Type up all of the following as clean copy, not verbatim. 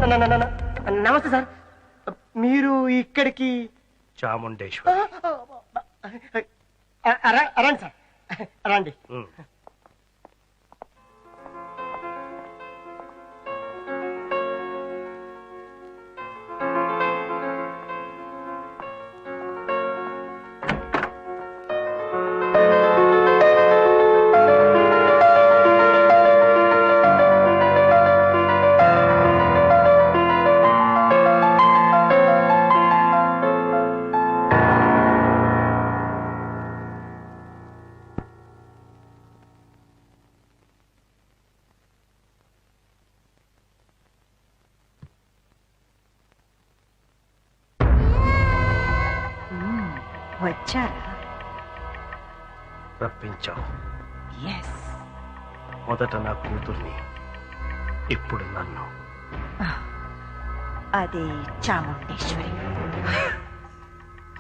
నమస్తే సార్. మీరు ఇక్కడికి? చాముండేశ్వరి. రండి సార్, రండి. వచ్చారా? రప్పించావు. ఎస్. మొదట నా కూతుర్ని, ఇప్పుడు నన్ను. అది చాముండేశ్వరి.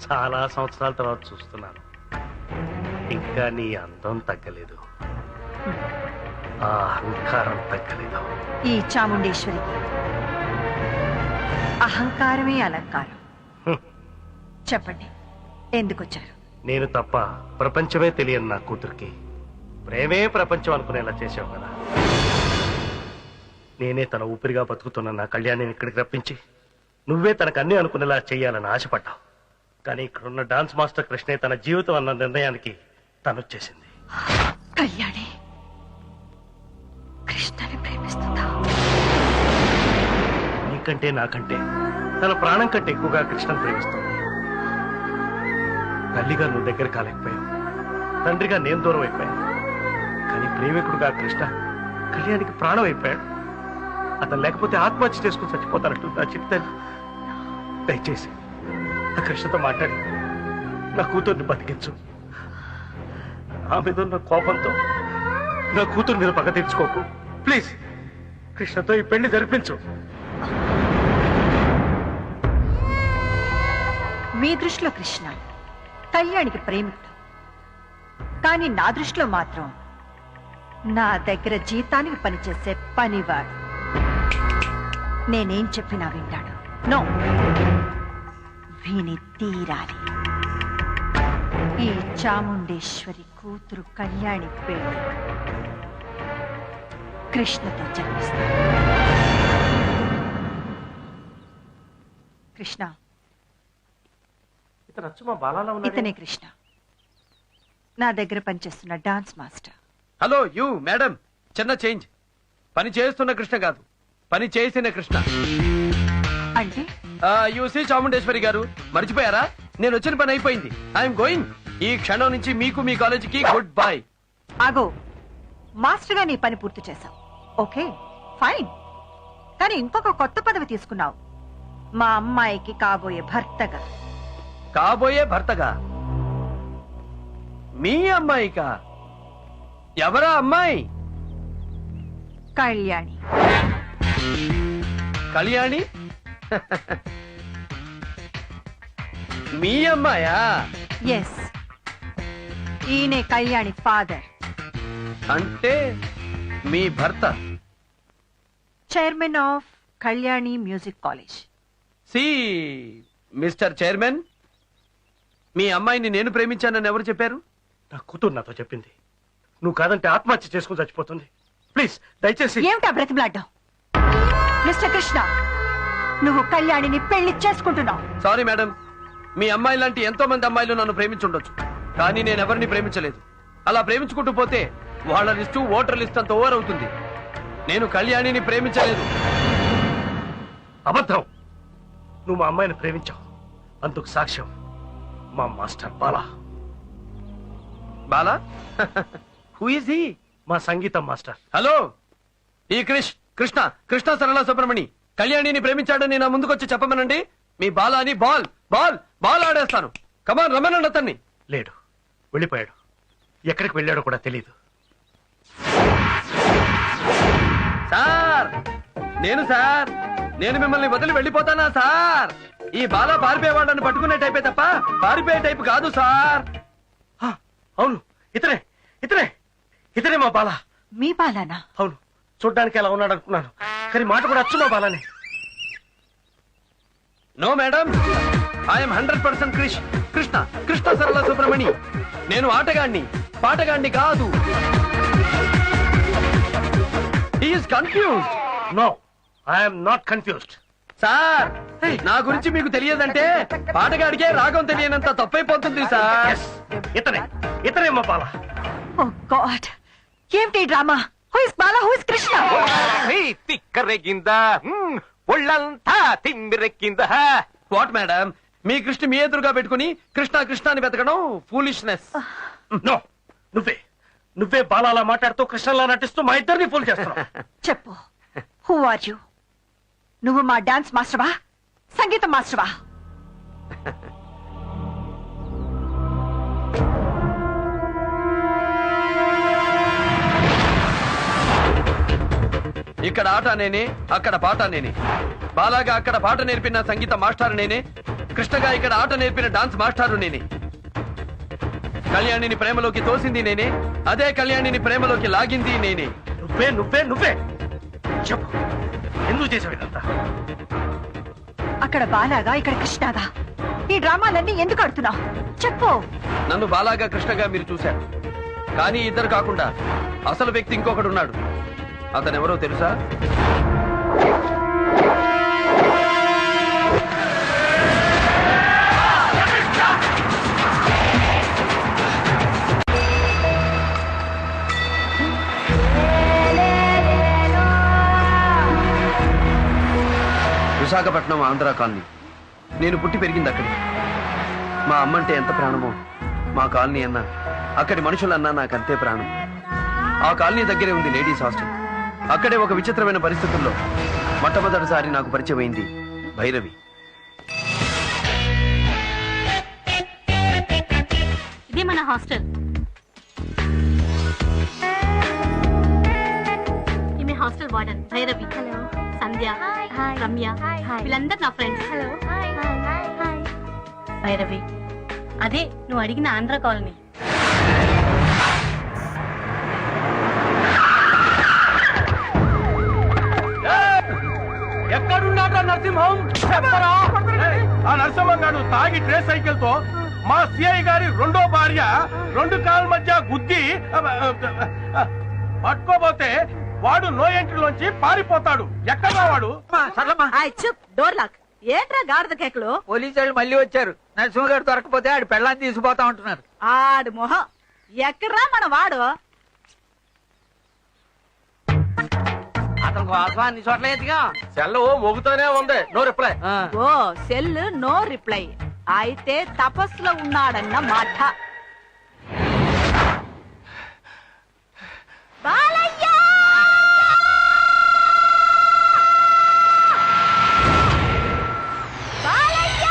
చాలా సంవత్సరాల తర్వాత చూస్తున్నాను. ఇంకా నీ అందం తగ్గలేదు, ఆ అహంకారం తగ్గలేదు. ఈ చాముండేశ్వరికి అహంకారమే అలంకారం. చెప్పండి, ఎందుకు వచ్చారు? నేను తప్ప ప్రపంచమే తెలియని నా కూతురికి ప్రేమే ప్రపంచం అనుకునేలా చేసావు కదా. నేనే తన ఊపిరిగా బతుకుతున్న నా కళ్యాణిని ఇక్కడికి రప్పించి నువ్వే తనకు అన్ని అనుకునేలా చెయ్యాలని ఆశపడ్డావు. కానీ ఇక్కడున్న డాన్స్ మాస్టర్ కృష్ణే తన జీవితం అన్న నిర్ణయానికి తనొచ్చేసింది. కళ్యాణి కృష్ణని ప్రేమిస్తుందా? నీకంటే నాకంటే తన ప్రాణం కంటే ఎక్కువగా కృష్ణను ప్రేమిస్తుంది. తల్లిగా నువ్వు దగ్గర కాలేకపోయావు, తండ్రిగా నేను దూరం అయిపోయాను. కానీ ప్రేమికుడుగా కృష్ణ కళ్యాణికి ప్రాణం అయిపోయాడు. అతను లేకపోతే ఆత్మహత్య చేసుకుని చచ్చిపోతానంటుంది నా చిత్తని. దయచేసి ఆ కృష్ణతో మాట్లాడి నా కూతుర్ని బతికించు. ఆ మీద ఉన్న కోపంతో నా కూతురు మీద పగ తీర్చుకోకు. ప్లీజ్ కృష్ణతో ఈ పెళ్లి జరిపించు. మీ దృష్టిలో కృష్ణ కళ్యాణికి ప్రేమికుడు, కానీ నా దృష్టిలో మాత్రం నా దగ్గర జీతానికి పనిచేసే పనివాడు. నేనేం చెప్పినా వింటాడు. నో, విని తీరాలి. ఈ చాముండేశ్వరి కూతురు కళ్యాణి పెళ్లి కృష్ణతో జరిపిస్తాను. కృష్ణ, ఇతనే కృష్ణ, నా దగ్గర పనిచేస్తున్న dance master. Hello you madam, చిన్న చేంజ్. పని చేస్తున్న కృష్ణ కాదు, పని చేసిన కృష్ణ. అంటే యూసీ చాముండేశ్వరి గారు, మర్చిపోయారా? నేను వచ్చిన పని అయిపోయింది. I'm going. ఈ క్షణం నుంచి మీకు మీ కాలేజీకి గుడ్ బై. ఆగో, మాస్టర్ గా నీ పని పూర్తి చేశావు, ఓకే ఫైన్. కానీ ఇంకొక కొత్త పదవి తీసుకున్నావు, మా అమ్మాయికి కాబోయే భర్తగా. కాబోయే భర్తగా? మీ అమ్మాయికా? ఎవరా అమ్మాయి? కళ్యాణి. కళ్యాణి? మీ అమ్మాయా? ఎస్, ఈయనే కళ్యాణి ఫాదర్. అంటే మీ భర్త chairman of Kalyani music college. See mister chairman, మీ అమ్మాయిని నేను ప్రేమించానని ఎవరు చెప్పారు? నా కూతురు నాతో చెప్పింది. నువ్వు కాదంటే ఆత్మహత్య చేసుకుని చచ్చిపోతుంది. ప్లీజ్ దయచేసి. ఏమిటా బ్రతిమలాడ్డావు? మిస్టర్ కృష్ణ, నువ్వు కళ్యాణిని పెళ్లి చేసుకుంటున్నావు. సారీ మేడం, మీ అమ్మాయి లాంటి ఎంతో మంది అమ్మాయిలు నన్ను ప్రేమించుండొచ్చు, కానీ నేను ఎవరిని ప్రేమించలేదు. అలా ప్రేమించుకుంటూ పోతే వాళ్ళ లిస్టు ఓటర్ లిస్ట్ అంత ఓవర్ అవుతుంది. నేను కళ్యాణిని ప్రేమించలేదు. అబద్ధం. నువ్వు మా అమ్మాయిని ప్రేమించావు, అందుకు సాక్ష్యం మా master Bala. Bala? Who is he? మా సంగీతం మాస్టర్. హలో, ఈ కృష్ణ కృష్ణ సరళ సుబ్రమణి కళ్యాణిని ప్రేమించాడని నా ముందుకొచ్చి చెప్పమనండి. మీ బాలాని బాల్ బాల్ బాల్ ఆడేస్తాను. కమాన్, రమ్మనండి అతన్ని. లేడు, వెళ్ళిపోయాడు. ఎక్కడికి వెళ్ళాడో కూడా తెలీదు. సార్, నేను మిమ్మల్ని వదిలి వెళ్ళిపోతానా సార్? ఈ బాలా పారిపోయేవాడని పట్టుకునే టైపే తప్ప పారిపోయే టైపు కాదు సార్. అవును, ఇతనే మా బాలా. మీ బాలానా? అవును, చూడ్డానికి ఎలా ఉన్నాడు అనుకున్నాను, కానీ మాట కూడా అచ్చు మా బాలానే. No madam, I'm 100% Krishna Krishna Sarala Subramani. నేను ఆటగాణ్ణి, పాటగాణ్ణి కాదు. He is confused. No, I'm not confused. Sir, నా గురించి మీకు తెలియదంటే పాటగాడికే రాగం తెలియనంత తప్పైపోతుంది సార్. ఇతనే మా బాల. ఓ గాడ్, ఏమిటి drama? Who is Bala, who is Krishna? తిక్కరెగిందా ఒళ్ళంతా తిమ్మిరెక్కిందా? వాట్ మేడం, మీ కృష్ణ మీ ఎదురుగా పెట్టుకుని కృష్ణ కృష్ణ అని వెతకడం ఫూలిష్నెస్. నో, నువ్వే బాలాలా మాట్లాడుతూ కృష్ణలా నటిస్తూ మా ఇద్దరిని ఫూల్ చేస్తున్నావు. చెప్పు, హూ ఆర్ యు? నువ్వు మా డాన్స్ మాస్టర్వా, సంగీతం మాస్టర్వా? ఇక్కడ ఆట నేనే, అక్కడ పాట నేనే. బాలాగా అక్కడ పాట నేర్పిన సంగీత మాస్టారు నేనే, కృష్ణగా ఇక్కడ ఆట నేర్పిన డాన్స్ మాస్టారు నేనే. కళ్యాణిని ప్రేమలోకి తోసింది నేనే, అదే కళ్యాణిని ప్రేమలోకి లాగింది నేనే. నువ్వే చెప్పు, ఎందుకు చేసావు ఇదంతా? అక్కడ బాలాగా, ఇక్కడ కృష్ణగా. ఈ డ్రామాలన్నీ ఎందుకు ఆడుతున్నావు? చెప్పు. నన్ను బాలాగా కృష్ణగా మీరు చూశారు, కానీ ఇద్దరు కాకుండా అసలు వ్యక్తి ఇంకొకడు ఉన్నాడు. అతనెవరో తెలుసా? విశాఖపట్నం ఆంధ్ర కాలనీ. నేను పుట్టి పెరిగింది అక్కడే. మా అమ్మంటే ఎంత ప్రాణమో మా కాలనీ అన్నా, అక్కడి మనుషులన్నా నాకంతే ప్రాణం. ఆ కాలనీ దగ్గరే ఉంది లేడీస్ హాస్టల్. అక్కడే ఒక విచిత్రమైన పరిస్థితుల్లో మొట్టమొదటిసారి నాకు పరిచయం అయింది భైరవి. ఇది మన హాస్టల్. ఈమె హాస్టల్ వార్డెన్ భైరవి. సంధ్య, రమ్య, వీళ్ళందరూ నా ఫ్రెండ్స్. భైరవి, అదే నువ్వు అడిగిన ఆంధ్ర కాలనీ. ఎక్కడున్నాడు నరసింహం? ఆ నరసింహం గారు తాగి ట్రే సైకిల్ తో మా సిఐ గారి రెండో భార్య రెండు కాళ్ళ మధ్య గుద్ది పట్టుకోబోతే వాడు నో ఎంట్రీలోంచి పారిపోతాడు. ఎక్కడ వాడు? Door lock. ఏంట్రా గాడిద కేకలు? పోలీసు వాళ్ళు మళ్ళీ వచ్చారు. నరసింహ గారు దొరకపోతే ఆడు పెళ్ళాన్ని తీసుకుపోతా ఉంటున్నారు. ఆడు మొహం. ఎక్కడ్రా మన వాడు? అతను కోసం అన్ని చోట్ల ఎదిగా సెల్ మోగుతూనే ఉంది. No reply. Oh cell no reply. అయితే తపస్సులో ఉన్నాడన్న మాట. బాలయ్య! బాలయ్య!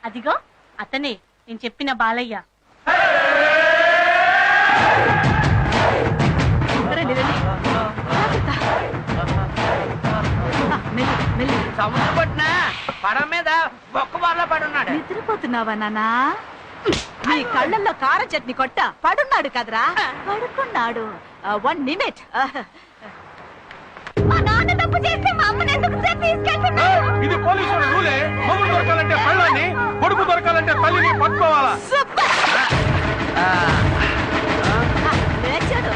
అదిగో అతనే నేను చెప్పిన బాలయ్య. రండి, రండి. జాగ్రత్త. మెల్లి, మెల్లి. సముద్ర పట్టిన పడం మీద బొక్క బార్లో పడున్నాడు. నిద్రపోతున్నావా నాన్నా? నీ కళ్ళల్లో కారం చట్నీ కొట్ట పడున్నాడు కదరా? పడుకున్నాడు. 1 నిమిట్. మా నాన్న తప్పు చేస్తే మా అమ్మని ఎందుకు తీసుకెళ్తున్నాడు? ఇది పోలీసుల రూలే. మొగుడు దొరకాలంటే పళ్ళని, కొడుకు దొరకాలంటే తల్లిని పట్టుకోవాలా? లేచాడు.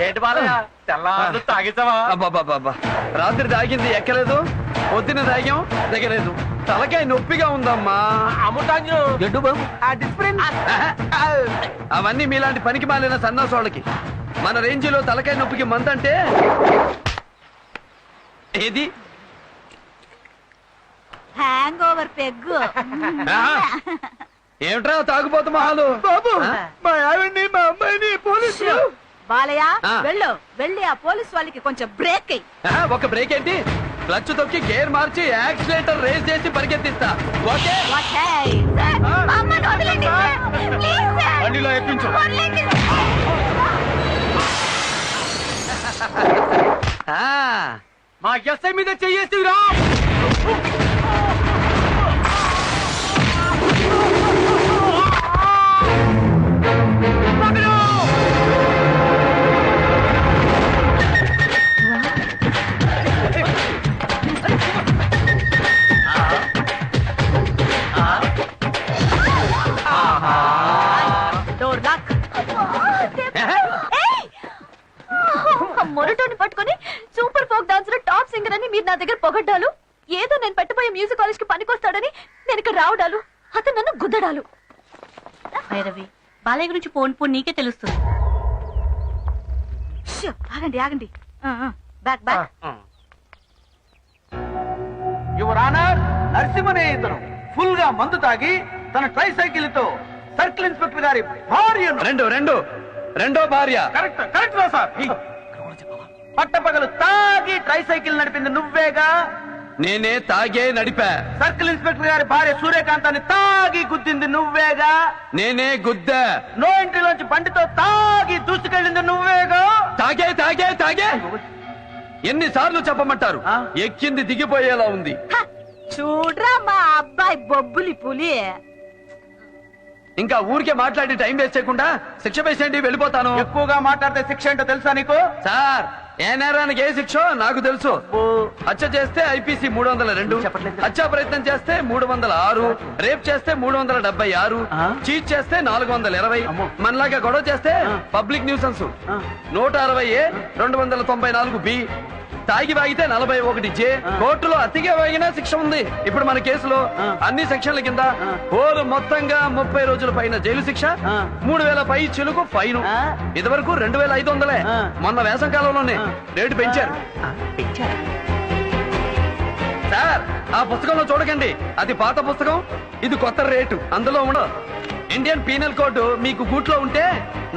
ఏంటి బాలయ్య తెల్లారు తాగిస్తావా? అబ్బాబాబా, రాత్రి తాగింది ఎక్కలేదు, పొద్దున తాగాం దిగలేదు. తలకాయ నొప్పిగా ఉందమ్మా. అమ్ముతాను ఎడ్డు బాబు. అవన్నీ మీలాంటి పనికి మాలిన సన్నాసోళ్ళకి. మన రేంజిలో తలకాయ నొప్పికి మందంటే ఏది? Hang over peg. ఏమిట్రా తాగుపోతు మహాలు? బాబు, మా ఆవిడ్ని మా అమ్మాయిని పోలీసులు. బాలయ్య, ఆ. వెళ్ళి ఆ పోలీస్ వాళ్ళకి కొంచెం బ్రేక్ అయ్యి. ఒక బ్రేక్ ఏంటి? క్లచ్ తొక్కి గేర్ మార్చి యాక్సిలేటర్ రేస్ చేసి పరిగెత్తిస్తా. ఓకే? బండిలో ఎక్కించు. మా ఎస్ఐ మీద చెయ్యేసిరా. రాబడ్డాలు, ఏదో నేను పెట్టబోయే మ్యూజిక్ కాలేజ్ కి పనికొస్తాడని నేను ఇక్కడ రావడాలు, అతను నన్ను గుద్దడాలు. భైరవి, బాలయ్య గురించి పోన్ నీకే తెలుస్తుంది. ఆగండి ఆగండి, బ్యాక్ బ్యాక్. యువర్ ఆనర్, నరసింహనే ఇతను ఫుల్ గా మందు తాగి తన ట్రై సైకిల్ తో సర్కిల్ ఇన్స్పెక్టర్ గారి భార్యను రెండో భార్య. కరెక్ట్ కరెక్ట్ రా సార్. పట్టపగలు తాగి ట్రై సైకిల్ నడిపింది నువ్వేగా? నేనే తాగే నడిపా. సర్కిల్ ఇన్స్పెక్టర్ గారి భార్య సూర్యకాంతాన్ని తాగి గుద్దింది నువ్వేగా? నేనే గుద్దా. నో ఎంట్రీలోంచి బండితో తాగి దూసుకెళ్ళింది నువ్వేగా? తాగే ఎన్నిసార్లు చెప్పమంటారు? ఎక్కింది దిగిపోయేలా ఉంది. చూడ్రా మా అబ్బాయి బొబ్బులి పులి. ఇంకా ఊరికే మాట్లాడి టైం వేస్ట్ చేయకుండా శిక్ష వేసేయండి, వెళ్ళిపోతాను. ఎక్కువగా మాట్లాడితే శిక్ష ఏంటో తెలుసా నీకు? సార్, ఏ నేరానికి ఏ శిక్ష నాకు తెలుసు. హత్య చేస్తే ఐపీసీ 302, హత్యా ప్రయత్నం చేస్తే 306, రేప్ చేస్తే 376, చీట్ చేస్తే 420, మనలాగా గొడవ చేస్తే పబ్లిక్ న్యూసెన్స్ 160A, 294B, తాగి వాగితే 41J, కోర్టులో అతిగా వాగినా శిక్ష ఉంది. ఇప్పుడు మన కేసులో అన్ని సెక్షన్ల కింద హోరు మొత్తంగా 30 రోజుల పైన జైలు శిక్ష, 3000 పై చిలుకు ఫైన్. ఇదివరకు 2500. మొన్న వేసవి కాలంలోనే రేటు పెంచారు. సార్, ఆ పుస్తకంలో చూడకండి, అది పాత పుస్తకం, ఇది కొత్త రేటు. అందులో ఉండదు. ఇండియన్ పీనల్ కోడ్ మీకు గూట్లో ఉంటే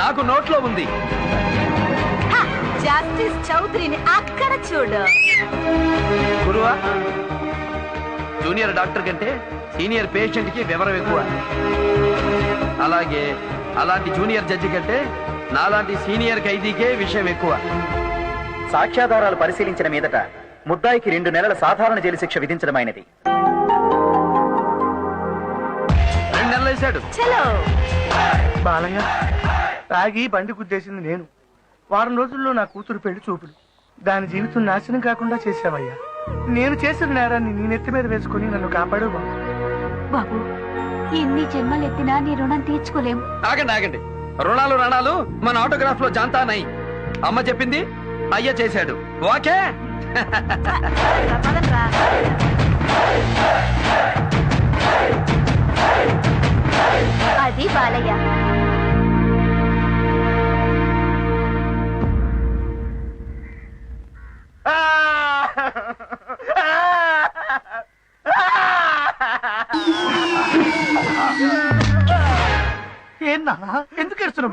నాకు నోట్లో ఉంది. జస్టిస్ చౌదరిని అక్కడ చూడు. గురువా, జూనియర్ డాక్టర్ కంటే సీనియర్ పేషెంట్ కి వివరం ఎక్కువ. అలాగే అలాంటి జూనియర్ జడ్జి కంటే నాలాంటి సీనియర్ ఖైదీకే విషయం ఎక్కువ. సాక్ష్యాధారాలు పరిశీలించిన మీదట ముద్దాయికి 2 నెలల సాధారణ జైలు శిక్ష విధించడమైనది. 2 నెలలు వేశాడు. బాలయ్య, తాగి బండి గుద్దేసింది నేను. వారం రోజుల్లో నా కూతురు పెళ్లి చూపులు. దాని జీవితం నాశనం కాకుండా చేశావయ్యా. నేను చేసిన నేరాన్ని నీ నెత్తి మీద వేసుకుని నన్ను కాపాడు బాబు. బాబు, ఎన్ని జన్మలు ఎత్తినా నీ రుణం తీర్చుకోలేము. ఆగండి, రుణాలు మన ఆటోగ్రాఫ్ లో జాంతానాయి. అమ్మ చెప్పింది, అయ్య చేశాడు. ఓకే. అది బాలయ్య. ఏందా ఎందుకు ఏడుస్తున్నావు?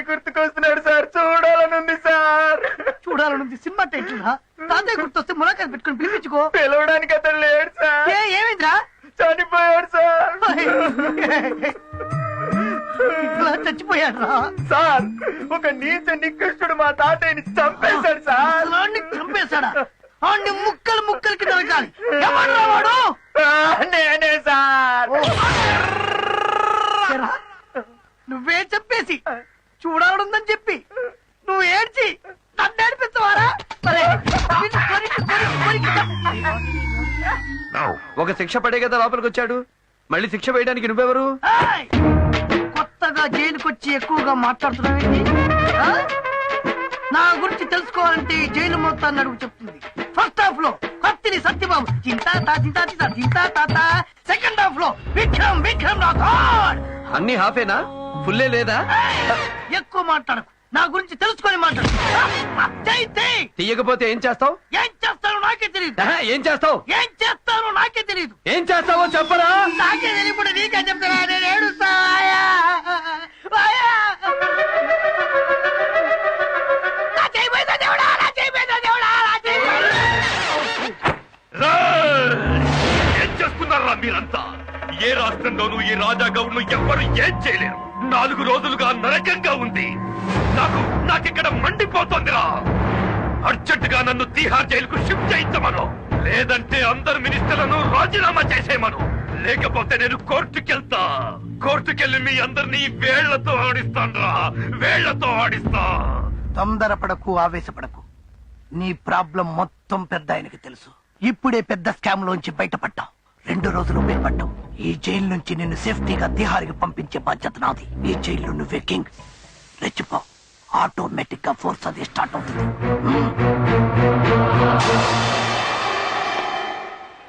గుర్తుకొస్తున్నాడు సార్, చూడాలనుంది సార్. చూడాలనుంది సినిమా టైటిల్. తాతయ్య గుర్తొస్తే ములాఖాత్ పెట్టుకుని పిలిపించుకో. పిలవడానికి అతను లేడు సార్. ఏమైందిరా? చనిపోయాడు సార్. ఇట్లా చచ్చిపోయాడు రా సార్. ఒక నీచ నికృష్టుడు మా తాతయ్యని చంపేశాడు సార్. చంపేశాడా? అన్ని ముక్కలకి నరకాలి. ఎవడ్రా వాడు? నేనే సార్. నువ్వే చెప్పేసి చూడాలనుందని చెప్పి నువ్వు ఏడ్చి నన్ను ఏడిపిస్తావారా? ఒక శిక్ష పడే కదా లోపలికి వచ్చాడు, మళ్ళీ శిక్ష వేయడానికి నువ్వెవరు? కొత్తగా జైలుకొచ్చి ఎక్కువగా మాట్లాడుతున్నావేంటి? నా గురించి తెలుసుకోవాలంటే జైలు మొత్తాన్ని అడుగు చెప్తుంది. ఫస్ట్ హాఫ్ లో కత్తిని సత్యబాబు చింతా తాత, సెకండ్ హాఫ్ లో విక్రమ్ రాథోడ్. అన్ని హాఫేనా, ఫుల్లే లేదా? ఎక్కువ మాట్లాడకు, నా గురించి తెలుసుకొని మాట్లాడు. తీయకపోతే ఏం చేస్తావు? ఏం చేస్తానో నాకే తెలియదు. ఏం చేస్తావు? ఏం చేస్తానో నాకే తెలియదు. ఏం చేస్తావో చెప్పరా? నాకే తెలియకుండా నీకే చెప్తారా? నేను ఏడుస్తా. ఏం చేస్తున్నారా మీరంతా? ఏ రాష్ట్రంలోనూ ఈ రాజా గౌడ్ను ఎవ్వరు ఏం చేయలేరు. 4 రోజులుగా నరకంగా ఉంది. నాకిక్కడ మండిపోతోందిరా. అర్జెంటుగా నన్ను తీహార్ జైలుకు షిఫ్ట్ చేయించమను, లేదంటే అందరు మినిస్టర్లను రాజీనామా చేసేయమను. లేకపోతే నేను కోర్టుకెళ్ళి మీ అందరినీ వేళ్లతో ఆడిస్తా. తొందరపడకు, ఆవేశపడకు. నీ ప్రాబ్లం మొత్తం పెద్ద ఆయనకి తెలుసు. ఇప్పుడే పెద్ద స్కామ్ లోంచి బయటపడ్డావు. 2 రోజులు బయటపడ్డావు. ఈ జైలు నుంచి నిన్ను సేఫ్టీగా తిహార్కి పంపించే బాధ్యత నాది. ఈ జైల్లో నువ్వే కింగ్. రెచ్చిపో, ఆటోమేటిక్ గా ఫోర్స్ అది స్టార్ట్ అవుతుంది.